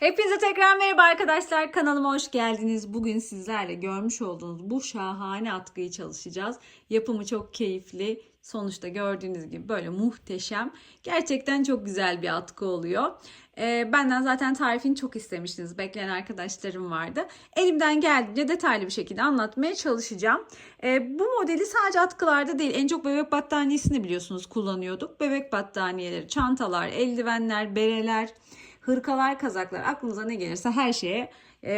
Hepinize tekrar merhaba arkadaşlar. Kanalıma hoş geldiniz. Bugün sizlerle görmüş olduğunuz bu şahane atkıyı çalışacağız. Yapımı çok keyifli. Sonuçta gördüğünüz gibi böyle muhteşem. Gerçekten çok güzel bir atkı oluyor. Benden zaten tarifini çok istemiştiniz. Bekleyen arkadaşlarım vardı. Elimden geldiğince detaylı bir şekilde anlatmaya çalışacağım. Bu modeli sadece atkılarda değil, en çok bebek battaniyesini biliyorsunuz kullanıyorduk. Bebek battaniyeleri, çantalar, eldivenler, bereler, hırkalar, kazaklar, aklınıza ne gelirse her şeye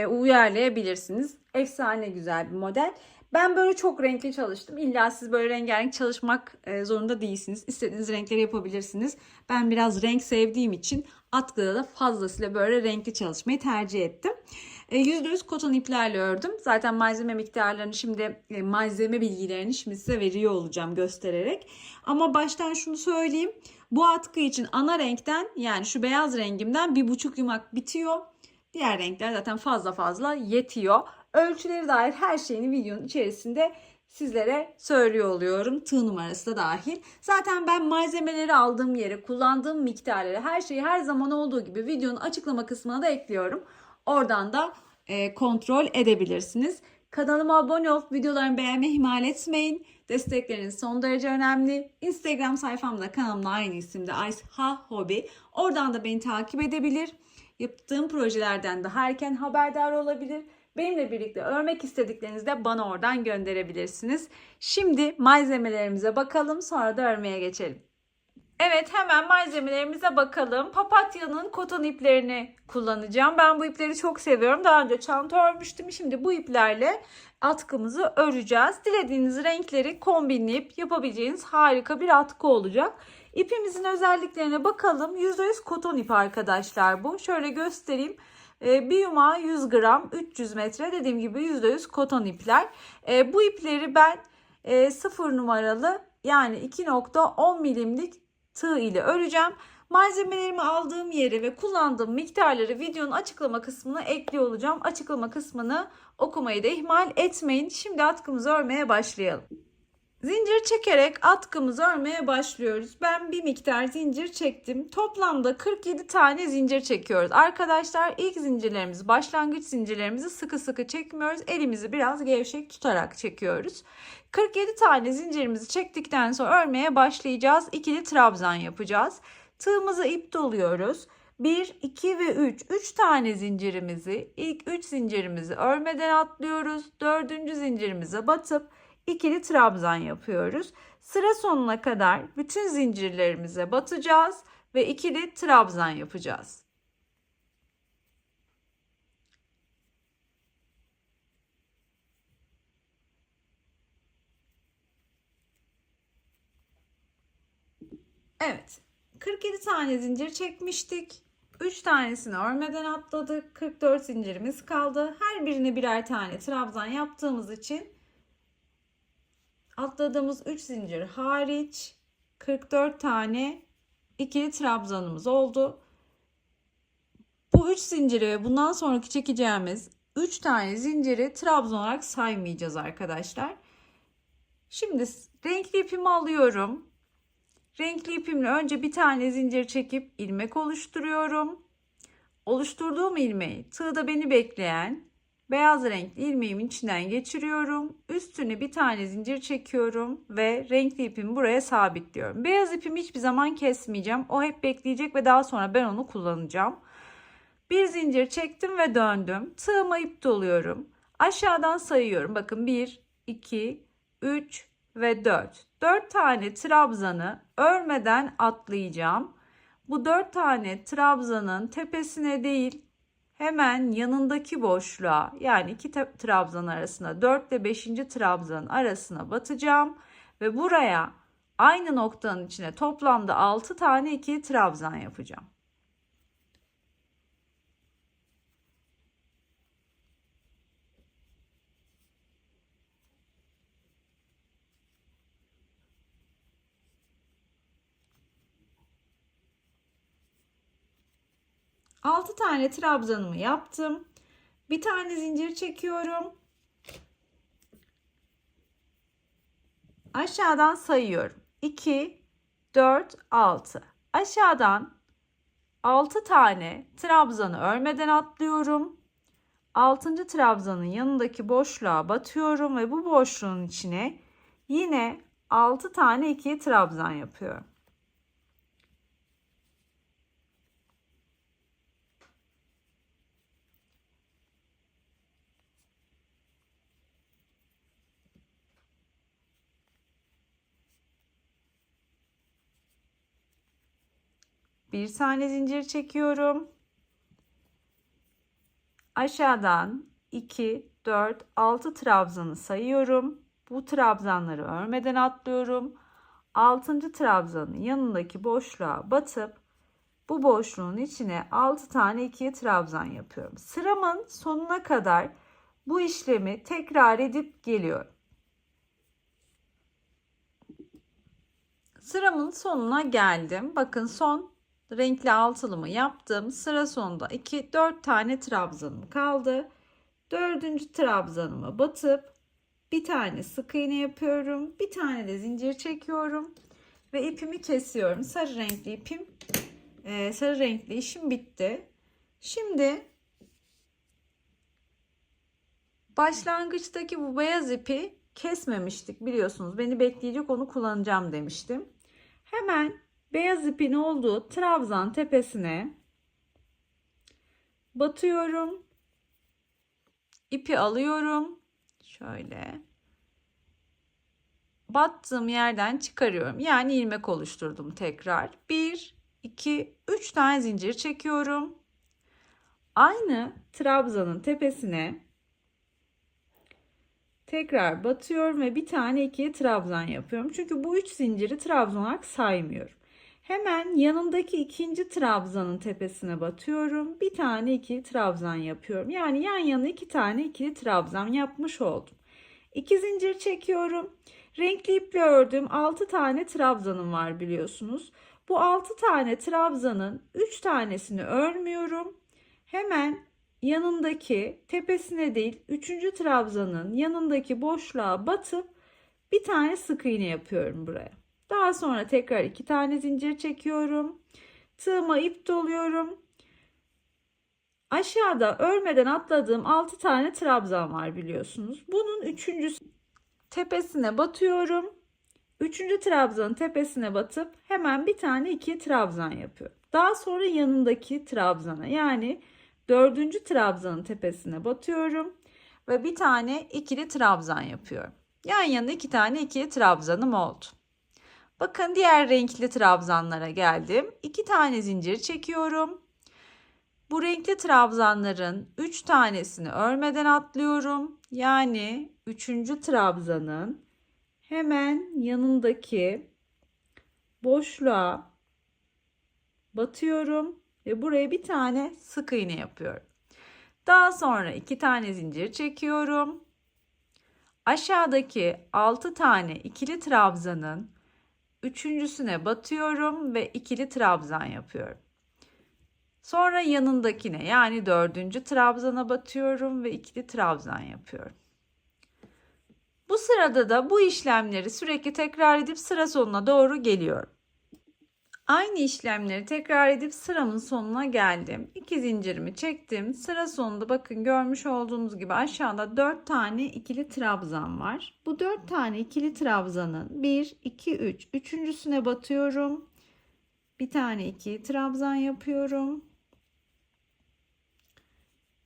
uyarlayabilirsiniz. Efsane güzel bir model. Ben böyle çok renkli çalıştım. İlla siz böyle rengarenk çalışmak zorunda değilsiniz. İstediğiniz renkleri yapabilirsiniz. Ben biraz renk sevdiğim için atkıda da fazlasıyla böyle renkli çalışmayı tercih ettim. %100 koton iplerle ördüm. Zaten malzeme miktarlarını şimdi, malzeme bilgilerini şimdi size veriyor olacağım göstererek. Ama baştan şunu söyleyeyim. Bu atkı için ana renkten, yani şu beyaz rengimden 1,5 yumak bitiyor. Diğer renkler zaten fazla yetiyor. Ölçüleri dair her şeyini videonun içerisinde sizlere söylüyor oluyorum. Tığ numarası da dahil. Zaten ben malzemeleri aldığım yere, kullandığım miktarları, her şeyi her zaman olduğu gibi videonun açıklama kısmına da ekliyorum. Oradan da kontrol edebilirsiniz. Kanalıma abone olup videolarımı beğenmeyi ihmal etmeyin. Destekleriniz son derece önemli. Instagram sayfamda kanalımla aynı isimde Ayşha Hobi. Oradan da beni takip edebilir. Yaptığım projelerden de erken haberdar olabilir. Benimle birlikte örmek istediklerinizi de bana oradan gönderebilirsiniz. Şimdi malzemelerimize bakalım, sonra da örmeye geçelim. Evet, hemen malzemelerimize bakalım. Papatya'nın koton iplerini kullanacağım. Ben bu ipleri çok seviyorum. Daha önce çanta örmüştüm. Şimdi bu iplerle atkımızı öreceğiz. Dilediğiniz renkleri kombinleyip yapabileceğiniz harika bir atkı olacak. İpimizin özelliklerine bakalım. %100 koton ip arkadaşlar bu. Şöyle göstereyim. Bir yumağı 100 gram, 300 metre, dediğim gibi %100 koton ipler. Bu ipleri ben 0 numaralı, yani 2,10 milimlik tığ ile öreceğim. Malzemelerimi aldığım yere ve kullandığım miktarları videonun açıklama kısmına ekliyor olacağım. Açıklama kısmını okumayı da ihmal etmeyin. Şimdi atkımızı örmeye başlayalım. Zincir çekerek atkımızı örmeye başlıyoruz. Ben bir miktar zincir çektim. Toplamda 47 tane zincir çekiyoruz. Arkadaşlar, ilk zincirlerimizi, başlangıç zincirlerimizi sıkı sıkı çekmiyoruz. Elimizi biraz gevşek tutarak çekiyoruz. 47 tane zincirimizi çektikten sonra örmeye başlayacağız. İkili trabzan yapacağız. Tığımızı ip doluyoruz. 1, 2 ve 3. 3 tane zincirimizi, ilk 3 zincirimizi örmeden atlıyoruz. 4. zincirimize batıp ikili trabzan yapıyoruz. Sıra sonuna kadar bütün zincirlerimize batacağız ve ikili trabzan yapacağız. Evet, 47 tane zincir çekmiştik. 3 tanesini örmeden atladık. 44 zincirimiz kaldı. Her birine birer tane trabzan yaptığımız için atladığımız 3 zincir hariç 44 tane ikili trabzanımız oldu. Bu 3 zinciri ve bundan sonraki çekeceğimiz 3 tane zinciri trabzan olarak saymayacağız arkadaşlar. Şimdi renkli ipimi alıyorum. Renkli ipimle önce bir tane zincir çekip ilmek oluşturuyorum. Oluşturduğum ilmeği tığda beni bekleyen beyaz renkli ilmeğimin içinden geçiriyorum. Üstüne bir tane zincir çekiyorum ve renkli ipimi buraya sabitliyorum. Beyaz ipimi hiçbir zaman kesmeyeceğim. O hep bekleyecek ve daha sonra ben onu kullanacağım. Bir zincir çektim ve döndüm. Tığıma ip doluyorum. Aşağıdan sayıyorum. Bakın 1, 2, 3 ve 4. 4 tane trabzanı örmeden atlayacağım. Bu 4 tane trabzanın tepesine değil, hemen yanındaki boşluğa, yani iki trabzan arasına, 4 ile 5. trabzanın arasına batacağım ve buraya aynı noktanın içine toplamda 6 tane ikili trabzan yapacağım. Altı tane trabzanımı yaptım. Bir tane zincir çekiyorum. Aşağıdan sayıyorum. 2, 4, 6. Aşağıdan 6 tane trabzanı örmeden atlıyorum. 6. trabzanın yanındaki boşluğa batıyorum ve bu boşluğun içine yine 6 tane ikili trabzan yapıyorum. Bir tane zincir çekiyorum. Aşağıdan 2, 4, 6 trabzanı sayıyorum. Bu trabzanları örmeden atlıyorum. 6. trabzanın yanındaki boşluğa batıp bu boşluğun içine 6 tane ikili trabzan yapıyorum. Sıramın sonuna kadar bu işlemi tekrar edip geliyorum. Sıramın sonuna geldim. Bakın son renkli altılımı yaptım. Sıra sonunda 4 tane trabzanım kaldı. 4. trabzanıma batıp bir tane sık iğne yapıyorum. Bir tane de zincir çekiyorum ve ipimi kesiyorum. Sarı renkli ipim, sarı renkli işim bitti. Şimdi başlangıçtaki bu beyaz ipi kesmemiştik biliyorsunuz. Beni bekleyecek, onu kullanacağım demiştim. Hemen beyaz ipin olduğu trabzan tepesine batıyorum. İpi alıyorum. Şöyle. Battığım yerden çıkarıyorum. Yani ilmek oluşturdum tekrar. 1, 2, 3 tane zincir çekiyorum. Aynı trabzanın tepesine tekrar batıyorum ve bir tane ikili trabzan yapıyorum. Çünkü bu 3 zinciri trabzan olarak saymıyorum. Hemen yanındaki ikinci trabzanın tepesine batıyorum. Bir tane ikili trabzan yapıyorum. Yani yan yana 2 tane ikili trabzan yapmış oldum. 2 zincir çekiyorum. Renkli iple ördüğüm 6 tane trabzanım var biliyorsunuz. Bu 6 tane trabzanın 3 tanesini örmüyorum. Hemen yanındaki tepesine değil 3. trabzanın yanındaki boşluğa batıp bir tane sık iğne yapıyorum buraya. Daha sonra tekrar 2 tane zincir çekiyorum. Tığıma ip doluyorum. Aşağıda örmeden atladığım 6 tane trabzan var biliyorsunuz. Bunun 3. tepesine batıyorum. 3. trabzanın tepesine batıp hemen bir tane ikili trabzan yapıyorum. Daha sonra yanındaki trabzana yani 4. trabzanın tepesine batıyorum ve bir tane ikili trabzan yapıyorum. Yan yana 2 tane ikili trabzanım oldu. Bakın diğer renkli trabzanlara geldim. 2 tane zincir çekiyorum. Bu renkli trabzanların 3 tanesini örmeden atlıyorum. Yani 3. trabzanın hemen yanındaki boşluğa batıyorum ve buraya bir tane sık iğne yapıyorum. Daha sonra 2 tane zincir çekiyorum. Aşağıdaki 6 tane ikili trabzanın üçüncüsüne batıyorum ve ikili trabzan yapıyorum. Sonra yanındakine yani 4. trabzana batıyorum ve ikili trabzan yapıyorum. Bu sırada da bu işlemleri sürekli tekrar edip sıra sonuna doğru geliyorum. Aynı işlemleri tekrar edip sıramın sonuna geldim. 2 zincirimi çektim. Sıra sonunda bakın görmüş olduğunuz gibi aşağıda 4 tane ikili trabzan var. Bu 4 tane ikili trabzanın 1, 2, 3. Üçüncüsüne batıyorum. Bir tane ikili trabzan yapıyorum.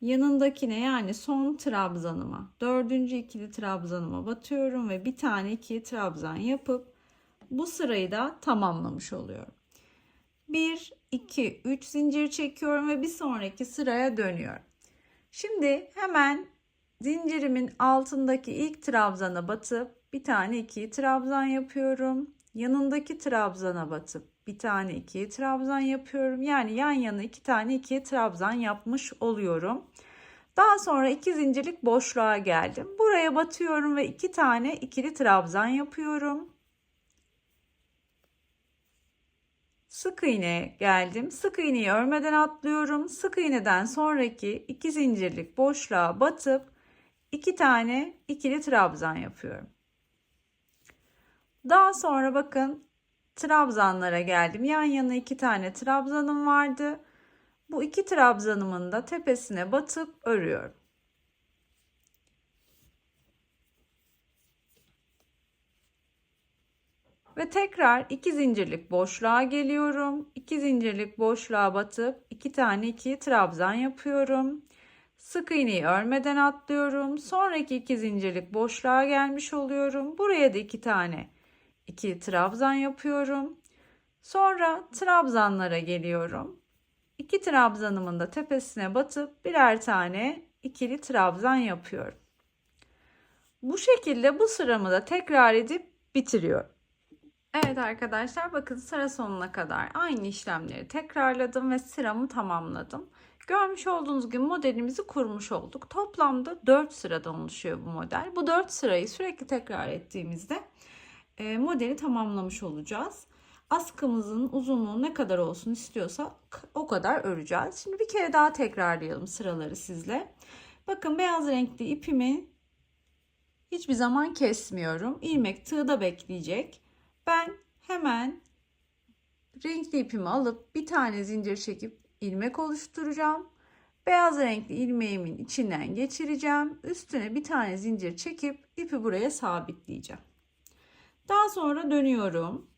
Yanındakine yani son trabzanıma, 4. ikili trabzanıma batıyorum ve bir tane ikili trabzan yapıp bu sırayı da tamamlamış oluyorum. 1, 2, 3 zincir çekiyorum ve bir sonraki sıraya dönüyorum. Şimdi hemen zincirimin altındaki ilk trabzana batıp bir tane ikili trabzan yapıyorum. Yanındaki trabzana batıp bir tane ikili trabzan yapıyorum. Yani yan yana 2 tane ikili trabzan yapmış oluyorum. Daha sonra 2 zincirlik boşluğa geldim. Buraya batıyorum ve 2 tane ikili trabzan yapıyorum. Sık iğneye geldim. Sık iğneyi örmeden atlıyorum. Sık iğneden sonraki 2 zincirlik boşluğa batıp 2 tane ikili trabzan yapıyorum. Daha sonra bakın trabzanlara geldim. Yan yana 2 tane trabzanım vardı. Bu 2 trabzanımın da tepesine batıp örüyorum. Ve tekrar 2 zincirlik boşluğa geliyorum. 2 zincirlik boşluğa batıp 2 tane 2 trabzan yapıyorum. Sık iğneyi örmeden atlıyorum. Sonraki 2 zincirlik boşluğa gelmiş oluyorum. Buraya da 2 tane 2 trabzan yapıyorum. Sonra trabzanlara geliyorum. 2 trabzanımın da tepesine batıp birer tane ikili trabzan yapıyorum. Bu şekilde bu sıramı da tekrar edip bitiriyorum. Evet arkadaşlar, bakın sıra sonuna kadar aynı işlemleri tekrarladım ve sıramı tamamladım. Görmüş olduğunuz gibi modelimizi kurmuş olduk. Toplamda 4 sıradan oluşuyor bu model. Bu 4 sırayı sürekli tekrar ettiğimizde modeli tamamlamış olacağız. Askımızın uzunluğu ne kadar olsun istiyorsak o kadar öreceğiz. Şimdi bir kere daha tekrarlayalım sıraları sizle. Bakın, beyaz renkli ipimi hiçbir zaman kesmiyorum. İlmek tığda bekleyecek. Ben hemen renkli ipimi alıp bir tane zincir çekip ilmek oluşturacağım. Beyaz renkli ilmeğimin içinden geçireceğim. Üstüne bir tane zincir çekip ipi buraya sabitleyeceğim. Daha sonra dönüyorum.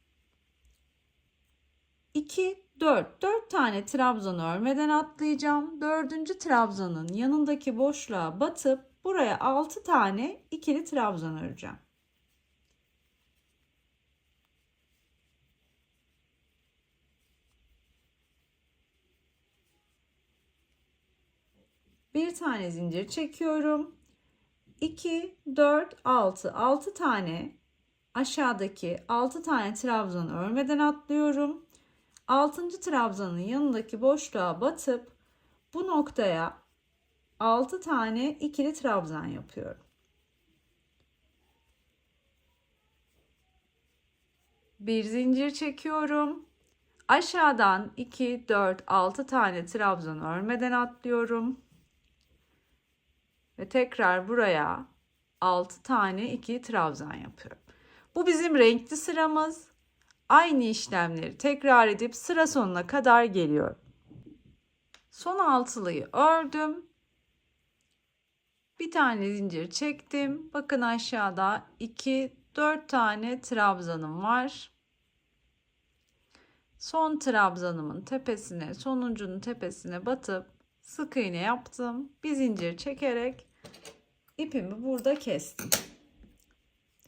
2, 4 tane trabzan örmeden atlayacağım. 4. trabzanın yanındaki boşluğa batıp buraya 6 tane ikili trabzan öreceğim. Bir tane zincir çekiyorum. 2, 4, 6 tane aşağıdaki 6 tane trabzan örmeden atlıyorum. 6. trabzanın yanındaki boşluğa batıp bu noktaya 6 tane ikili trabzan yapıyorum. Bir zincir çekiyorum. Aşağıdan 2, 4, 6 tane trabzan örmeden atlıyorum. Ve tekrar buraya 6 tane ikili trabzan yapıyorum. Bu bizim renkli sıramız. Aynı işlemleri tekrar edip sıra sonuna kadar geliyorum. Son altılıyı ördüm. Bir tane zincir çektim. Bakın, aşağıda 2, 4 tane trabzanım var. Son trabzanımın tepesine, sonuncunun tepesine batıp sık iğne yaptım. Bir zincir çekerek ipimi burada kestim.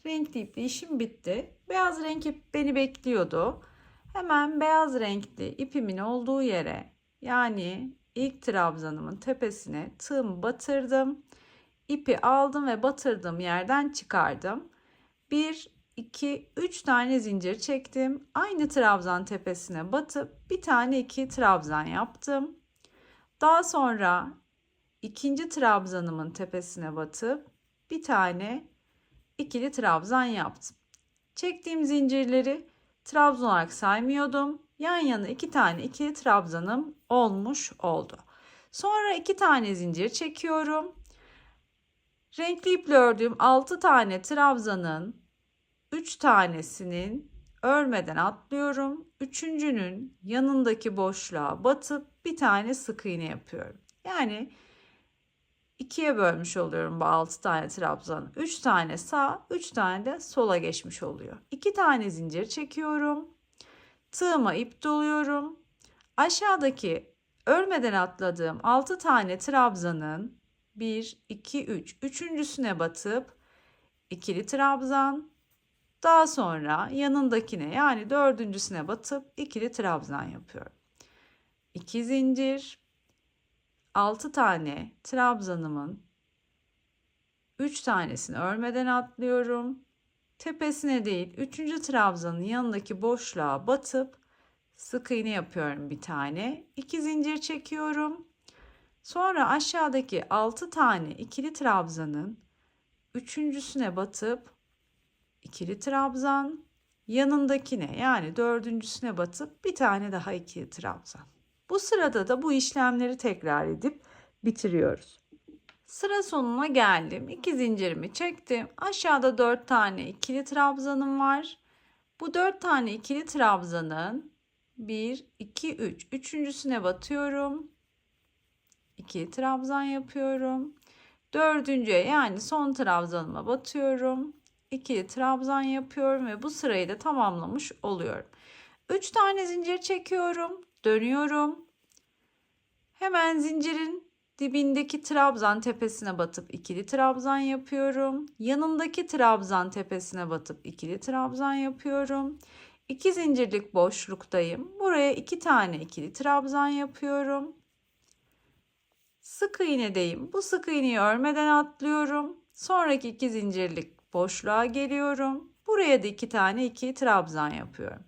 Renkli iple işim bitti. Beyaz renk ip beni bekliyordu. Hemen beyaz renkli ipimin olduğu yere, yani ilk trabzanımın tepesine tığımı batırdım. İpi aldım ve batırdığım yerden çıkardım. 1, 2, 3 tane zincir çektim. Aynı trabzan tepesine batıp bir tane 2 trabzan yaptım. Daha sonra ikinci trabzanımın tepesine batıp bir tane ikili trabzan yaptım. Çektiğim zincirleri trabzan olarak saymıyordum. Yan yana 2 tane ikili trabzanım olmuş oldu. Sonra 2 tane zincir çekiyorum. Renkli iple ördüğüm 6 tane trabzanın 3 tanesinin örmeden atlıyorum. Üçüncünün yanındaki boşluğa batıp bir tane sık iğne yapıyorum. Yani ikiye bölmüş oluyorum bu 6 tane trabzan. 3 tane sağ, 3 tane de sola geçmiş oluyor. 2 tane zincir çekiyorum. Tığıma ip doluyorum. Aşağıdaki örmeden atladığım 6 tane trabzanın 1, 2, 3. Üçüncüsüne batıp ikili trabzan. Daha sonra yanındakine, yani dördüncüsüne batıp ikili trabzan yapıyorum. 2 zincir. 6 tane trabzanımın 3 tanesini örmeden atlıyorum. Tepesine değil, 3. trabzanın yanındaki boşluğa batıp sık iğne yapıyorum bir tane. 2 zincir çekiyorum. Sonra aşağıdaki 6 tane ikili trabzanın üçüncüsüne batıp ikili trabzan, yanındakine, yani dördüncüsüne batıp bir tane daha ikili trabzan. Bu sırada da bu işlemleri tekrar edip bitiriyoruz. Sıra sonuna geldim. 2 zincirimi çektim. Aşağıda 4 tane ikili trabzanım var. Bu 4 tane ikili trabzanın 1, 2, 3. Üçüncüsüne batıyorum. İkili trabzan yapıyorum. Dördüncüye yani son trabzanıma batıyorum. İkili trabzan yapıyorum ve bu sırayı da tamamlamış oluyorum. 3 tane zincir çekiyorum. Dönüyorum. Hemen zincirin dibindeki trabzan tepesine batıp ikili trabzan yapıyorum. Yanındaki trabzan tepesine batıp ikili trabzan yapıyorum. 2 zincirlik boşluktayım. Buraya 2 tane ikili trabzan yapıyorum. Sık iğnedeyim. Bu sık iğneyi örmeden atlıyorum. Sonraki 2 zincirlik boşluğa geliyorum. Buraya da 2 tane ikili trabzan yapıyorum.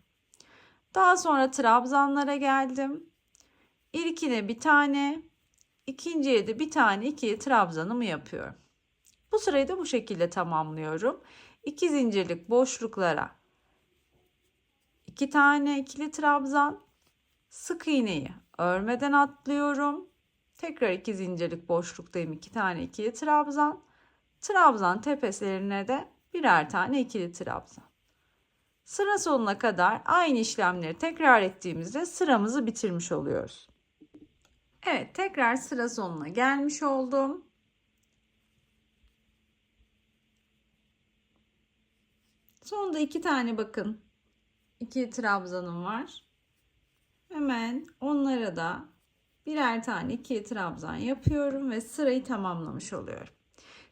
Daha sonra trabzanlara geldim. İlkine bir tane, ikinciye de bir tane ikili trabzanımı yapıyorum. Bu sırayı da bu şekilde tamamlıyorum. 2 zincirlik boşluklara 2 tane ikili trabzan, sık iğneyi örmeden atlıyorum. Tekrar 2 zincirlik boşluktayım. 2 tane ikili trabzan. Trabzan tepelerine de birer tane ikili trabzan. Sıra sonuna kadar aynı işlemleri tekrar ettiğimizde sıramızı bitirmiş oluyoruz. Evet, tekrar sıra sonuna gelmiş oldum. Sonda 2 tane bakın ikili trabzanım var. Hemen onlara da birer tane ikili trabzan yapıyorum ve sırayı tamamlamış oluyorum.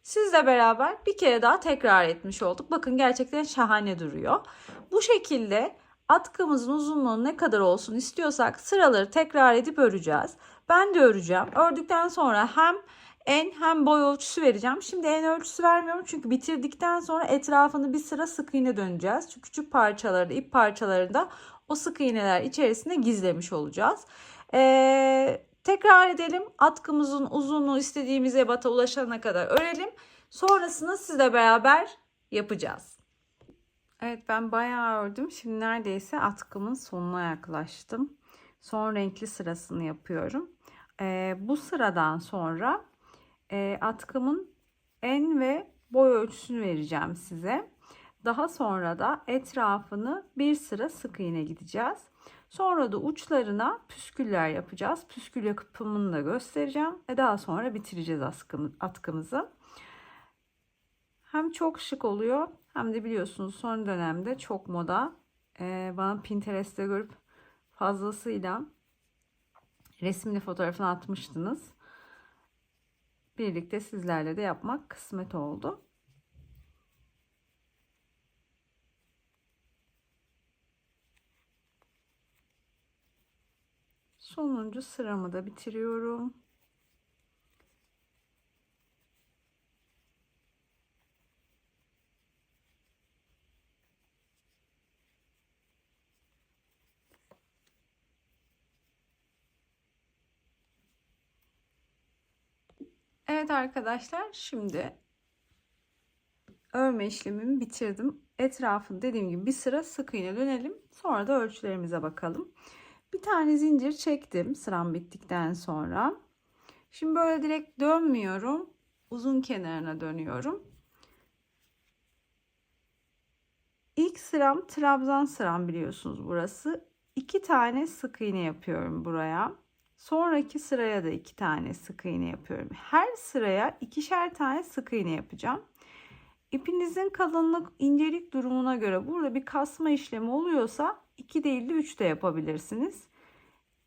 Sizle beraber bir kere daha tekrar etmiş olduk. Bakın gerçekten şahane duruyor. Bu şekilde atkımızın uzunluğu ne kadar olsun istiyorsak sıraları tekrar edip öreceğiz. Ben de öreceğim. Ördükten sonra hem en hem boy ölçüsü vereceğim. Şimdi en ölçüsü vermiyorum çünkü bitirdikten sonra etrafını bir sıra sık iğne döneceğiz. Şu küçük parçaları, ip parçaları da o sık iğneler içerisinde gizlemiş olacağız. Tekrar edelim. Atkımızın uzunluğu istediğimiz ebata ulaşana kadar örelim. Sonrasında sizle beraber yapacağız. Evet, ben bayağı ördüm. Şimdi neredeyse atkımın sonuna yaklaştım. Son renkli sırasını yapıyorum. Bu sıradan sonra atkımın en ve boy ölçüsünü vereceğim size. Daha sonra da etrafını bir sıra sık iğne gideceğiz. Sonra da uçlarına püsküller yapacağız. Püskül yapımını da göstereceğim. Ve daha sonra bitireceğiz atkımızı. Hem çok şık oluyor hem de biliyorsunuz son dönemde çok moda. Bana Pinterest'te görüp fazlasıyla resmini fotoğrafını atmıştınız. Birlikte sizlerle de yapmak kısmet oldu. Sonuncu sıramı da bitiriyorum. Evet arkadaşlar, şimdi örme işlemimi bitirdim. Etrafını dediğim gibi bir sıra sık iğne dönelim. Sonra da ölçülerimize bakalım. Bir tane zincir çektim sıram bittikten sonra. Şimdi böyle direkt dönmüyorum. Uzun kenarına dönüyorum. İlk sıram trabzan sıram, biliyorsunuz burası. 2 tane sık iğne yapıyorum buraya. Sonraki sıraya da 2 tane sık iğne yapıyorum. Her sıraya ikişer tane sık iğne yapacağım. İpinizin kalınlık, incelik durumuna göre burada bir kasma işlemi oluyorsa 2 değil de 3 de yapabilirsiniz.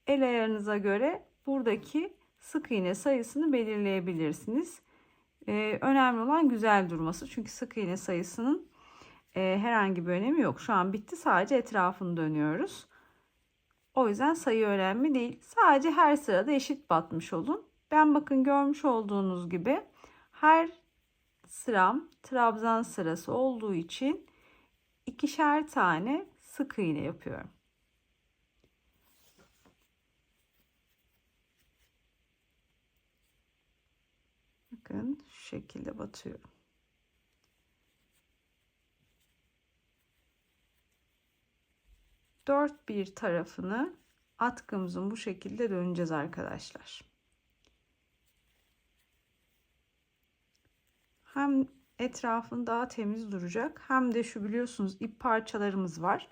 El ayarınıza göre buradaki sık iğne sayısını belirleyebilirsiniz. Önemli olan güzel durması. Çünkü sık iğne sayısının herhangi bir önemi yok. Şu an bitti. Sadece etrafını dönüyoruz. O yüzden sayı önemli değil. Sadece her sırada eşit batmış olun. Ben bakın görmüş olduğunuz gibi her sıram trabzan sırası olduğu için ikişer tane sık iğne yapıyorum. Bakın şu şekilde batıyorum. Dört bir tarafını atkımızın bu şekilde döneceğiz arkadaşlar. Hem etrafın daha temiz duracak hem de şu biliyorsunuz ip parçalarımız var.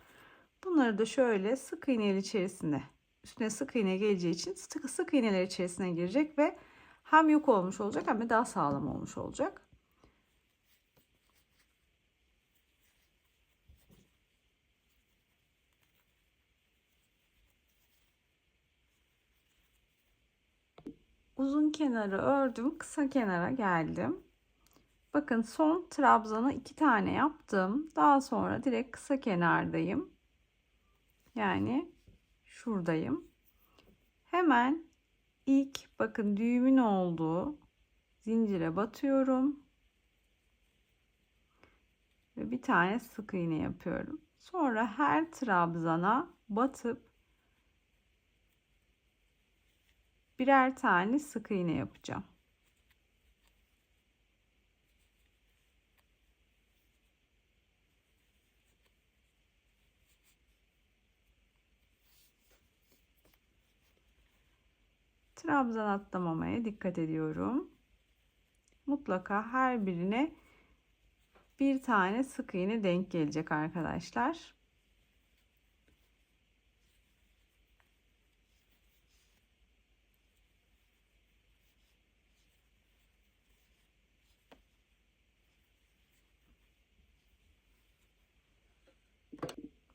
Bunları da şöyle sık iğne içerisine üstüne sık iğne geleceği için sık iğneler içerisine girecek ve hem yük olmuş olacak hem de daha sağlam olmuş olacak. Uzun kenarı ördüm, kısa kenara geldim. Bakın son trabzanı 2 tane yaptım. Daha sonra direkt kısa kenardayım. Yani şuradayım. Hemen ilk bakın düğümün olduğu zincire batıyorum. Ve bir tane sık iğne yapıyorum. Sonra her trabzana batıp birer tane sık iğne yapacağım. Trabzan atlamamaya dikkat ediyorum. Mutlaka her birine bir tane sık iğne denk gelecek arkadaşlar.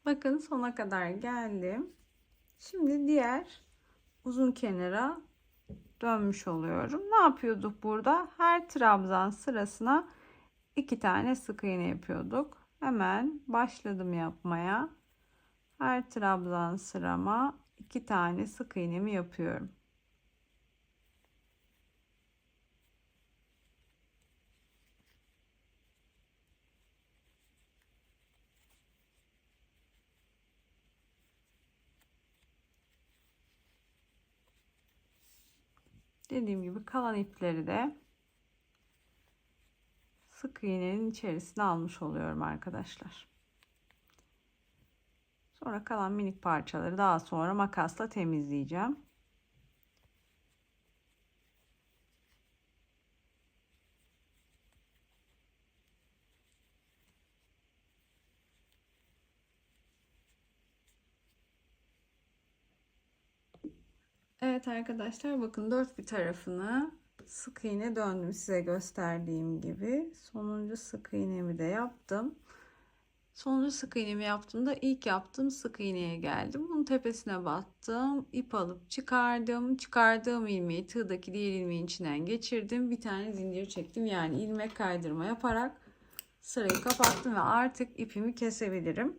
Bakın sona kadar geldim. Şimdi diğer uzun kenara dönmüş oluyorum. Ne yapıyorduk burada? Her trabzan sırasına 2 tane sık iğne yapıyorduk. Hemen başladım yapmaya. Her trabzan sırama 2 tane sık iğnemi yapıyorum. Dediğim gibi kalan ipleri de sık iğnenin içerisine almış oluyorum arkadaşlar. Sonra kalan minik parçaları daha sonra makasla temizleyeceğim. Evet arkadaşlar bakın dört bir tarafını sık iğne döndüm size gösterdiğim gibi. Sonuncu sık iğnemi de yaptım. Sonuncu sık iğnemi yaptığımda ilk yaptığım sık iğneye geldim. Bunun tepesine battım. İp alıp çıkardım. Çıkardığım ilmeği tığdaki diğer ilmeğin içinden geçirdim. Bir tane zincir çektim. Yani ilmek kaydırma yaparak sırayı kapattım ve artık ipimi kesebilirim.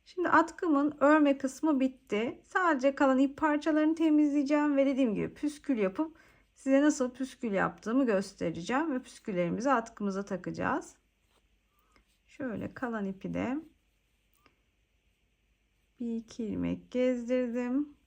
Şimdi atkımın örme kısmı bitti. Sadece kalan ip parçalarını temizleyeceğim ve dediğim gibi püskül yapıp size nasıl püskül yaptığımı göstereceğim ve püsküllerimizi atkımıza takacağız. Şöyle kalan ipi de bir iki ilmek gezdirdim.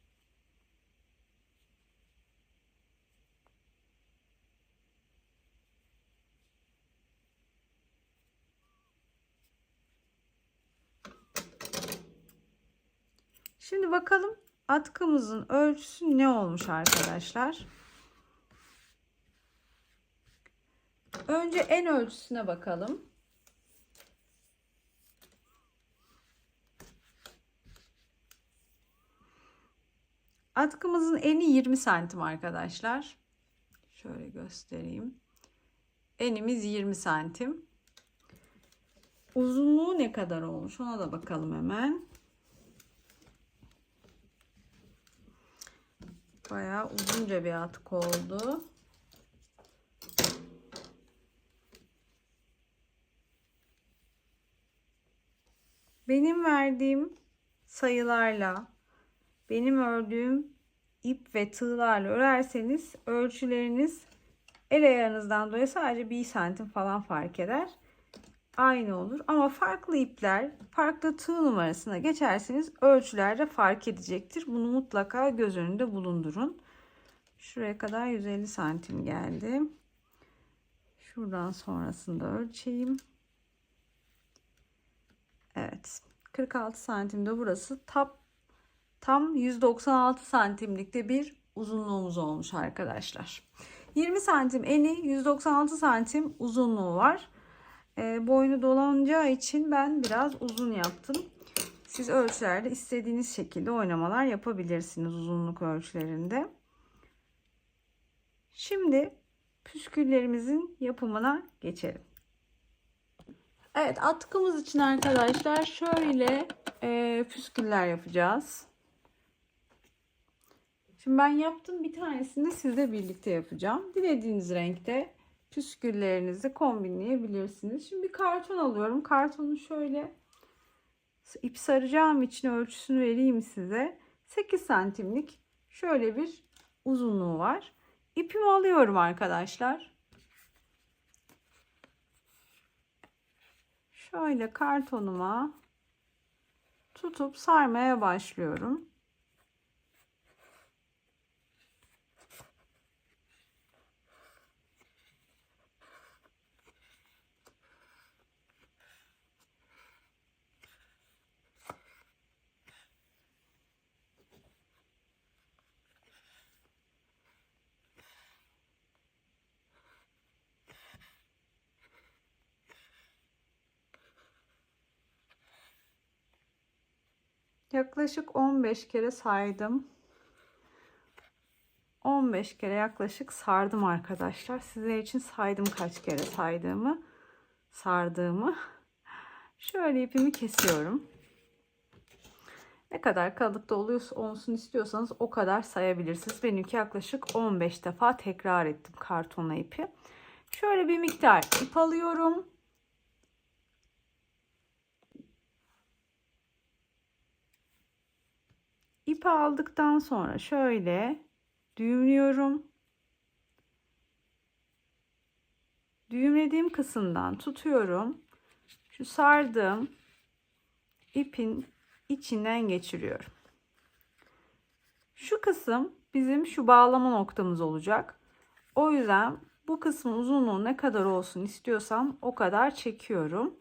Şimdi bakalım atkımızın ölçüsü ne olmuş arkadaşlar. Önce en ölçüsüne bakalım. Atkımızın eni 20 santim arkadaşlar. Şöyle göstereyim. Enimiz 20 santim. Uzunluğu ne kadar olmuş ona da bakalım hemen. Bayağı uzunca bir atkı oldu. Benim verdiğim sayılarla, benim ördüğüm ip ve tığlarla örerseniz ölçüleriniz el ayarınızdan dolayı sadece 1 santim falan fark eder. Aynı olur ama farklı ipler, farklı tığ numarasına geçerseniz ölçüler de fark edecektir. Bunu mutlaka göz önünde bulundurun. Şuraya kadar 150 santim geldi. Şuradan sonrasını da ölçeyim. Evet. 46 santimde burası tam 196 santimlikte bir uzunluğumuz olmuş arkadaşlar. 20 santim eni, 196 santim uzunluğu var. Boynu dolanacağı için ben biraz uzun yaptım. Siz ölçülerde istediğiniz şekilde oynamalar yapabilirsiniz uzunluk ölçülerinde. Şimdi püsküllerimizin yapımına geçelim. Evet, atkımız için arkadaşlar şöyle püsküller yapacağız. Şimdi ben yaptım, bir tanesini de sizle birlikte yapacağım. Dilediğiniz renkte püsküllerinizi kombinleyebilirsiniz. Şimdi bir karton alıyorum. Kartonu şöyle ip saracağım için ölçüsünü vereyim size. 8 santimlik şöyle bir uzunluğu var. İpimi alıyorum arkadaşlar. Şöyle kartonuma tutup sarmaya başlıyorum. Yaklaşık 15 kere saydım. 15 kere yaklaşık sardım arkadaşlar. Sizler için saydım kaç kere sardığımı. Şöyle ipimi kesiyorum. Ne kadar kalıpta olsun istiyorsanız o kadar sayabilirsiniz. Benimki yaklaşık 15 defa tekrar ettim kartona ipi. Şöyle bir miktar ip alıyorum. İpi aldıktan sonra şöyle düğümlüyorum. Düğümlediğim kısımdan tutuyorum. Şu sardığım ipin içinden geçiriyorum. Şu kısım bizim şu bağlama noktamız olacak. O yüzden bu kısmın uzunluğu ne kadar olsun istiyorsam o kadar çekiyorum.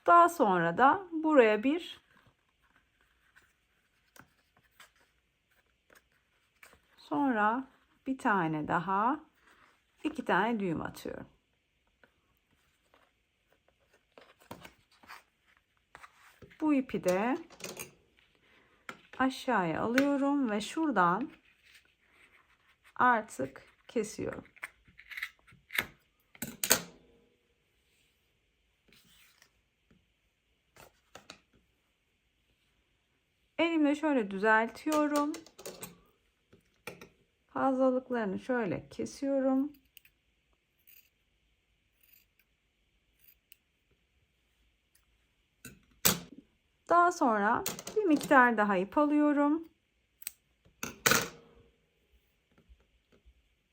Daha sonra da buraya sonra bir tane daha, 2 tane düğüm atıyorum. Bu ipi de aşağıya alıyorum ve şuradan artık kesiyorum. Elimle şöyle düzeltiyorum. Fazlalıklarını şöyle kesiyorum. Daha sonra bir miktar daha ip alıyorum.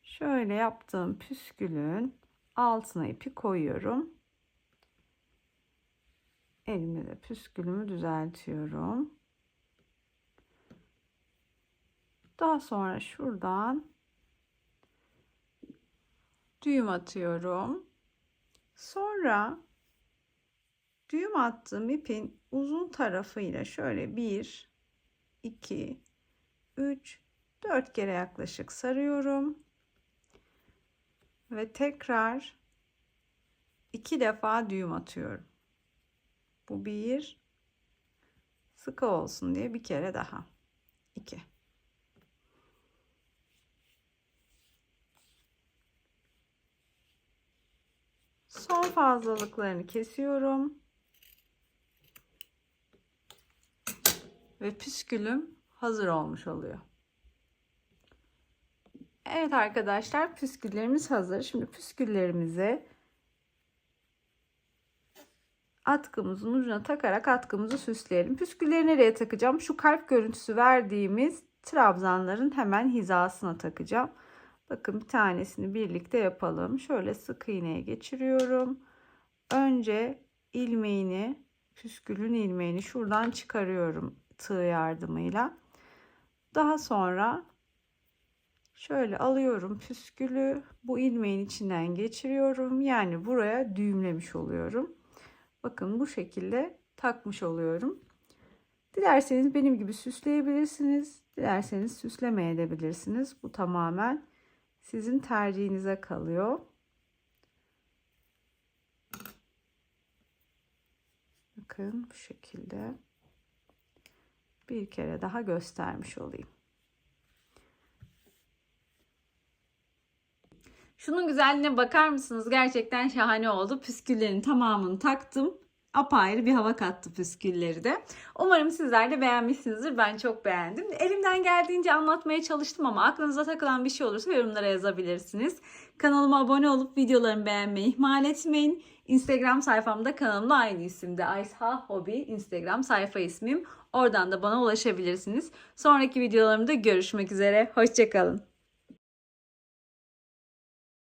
Şöyle yaptığım püskülün altına ipi koyuyorum. Elimle de püskülümü düzeltiyorum. Daha sonra şuradan düğüm atıyorum. Sonra düğüm attığım ipin uzun tarafıyla şöyle 1, 2, 3, 4 kere yaklaşık sarıyorum. Ve tekrar 2 defa düğüm atıyorum. Bu 1, sıkı olsun diye bir kere daha. 2. Son fazlalıklarını kesiyorum. Ve püskülüm hazır olmuş oluyor. Evet arkadaşlar, püsküllerimiz hazır. Şimdi püsküllerimizi atkımızın ucuna takarak atkımızı süsleyelim. Püskülleri nereye takacağım? Şu kalp görüntüsü verdiğimiz trabzanların hemen hizasına takacağım. Bakın, bir tanesini birlikte yapalım. Şöyle sık iğneye geçiriyorum. Önce ilmeğini, püskülün ilmeğini şuradan çıkarıyorum tığ yardımıyla. Daha sonra şöyle alıyorum püskülü, bu ilmeğin içinden geçiriyorum. Yani buraya düğümlemiş oluyorum. Bakın, bu şekilde takmış oluyorum. Dilerseniz benim gibi süsleyebilirsiniz. Dilerseniz süslemeyebilirsiniz. Bu tamamen sizin tercihinize kalıyor. Bakın bu şekilde. bir kere daha göstermiş olayım. Şunun güzelliğine bakar mısınız? Gerçekten şahane oldu. Püsküllerin tamamını taktım. Apayrı bir hava kattı püskülleri de. Umarım sizler de beğenmişsinizdir. Ben çok beğendim. Elimden geldiğince anlatmaya çalıştım ama aklınıza takılan bir şey olursa yorumlara yazabilirsiniz. Kanalıma abone olup videolarımı beğenmeyi ihmal etmeyin. Instagram sayfamda kanalımda aynı isimde. Aysha Hobi Instagram sayfa ismim. Oradan da bana ulaşabilirsiniz. Sonraki videolarımda görüşmek üzere. Hoşça kalın.